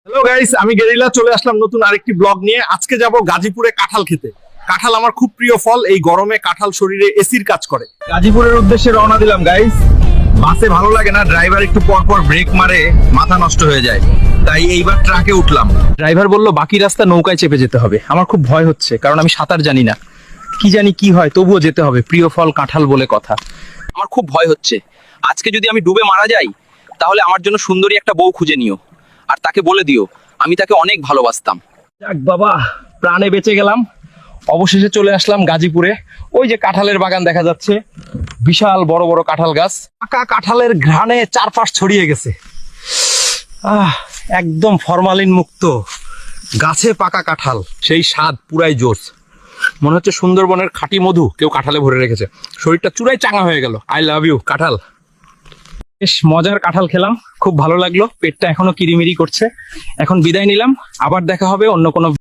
Hello guys, আমি guerrilla চলে আসলাম নতুন আরেকটি ব্লগ নিয়ে। আজকে যাব গাজীপুরে কাঁঠাল খেতে। কাঁঠাল আমার খুব প্রিয় ফল। এই গরমে কাঁঠাল শরীরে এসির কাজ করে। গাজীপুরের উদ্দেশ্যে রওনা দিলাম গাইস। বাসে ভালো লাগে না, ড্রাইভার একটু পর পর ব্রেক মারে, মাথা নষ্ট হয়ে যায়, তাই এইবার ট্রাকে উঠলাম। ড্রাইভার বলল বাকি রাস্তা নৌকায় চেপে যেতে হবে। আমার খুব ভয় হচ্ছে, কারণ আমি সাঁতার জানি না। কি জানি কি হয়, তবুও যেতে হবে, প্রিয় ফল কাঁঠাল বলে কথা। আমার খুব ভয় হচ্ছে, আজকে যদি আমি ডুবে মারা যাই তাহলে আমার জন্য সুন্দরী একটা বউ খুঁজে নিও, আর তাকে বলে দিও আমি তাকে অনেক ভালোবাসতাম। যাক বাবা, প্রাণে বেঁচে গেলাম। অবশেষে চলে আসলাম গাজীপুরে। ওই যে কাঁঠালের বাগান দেখা যাচ্ছে, বিশাল বড় বড় কাঁঠাল গাছ। পাকা কাঁঠালের ঘ্রাণে চারপাশ ছড়িয়ে গেছে। একদম ফরমালিন মুক্ত গাছে পাকা কাঁঠাল, সেই স্বাদ পুরাই জোর। মনে হচ্ছে সুন্দরবনের খাঁটি মধু কেউ কাঁঠালে ভরে রেখেছে। শরীরটা চূড়াই চাঙ্গা হয়ে গেল। আই লাভ ইউ কাঁঠাল। বেশ মজার কাঁঠাল খেলাম, খুব ভালো লাগলো। পেটটা এখনো কিরিমিরি করছে। এখন বিদায় নিলাম, আবার দেখা হবে অন্য কোনো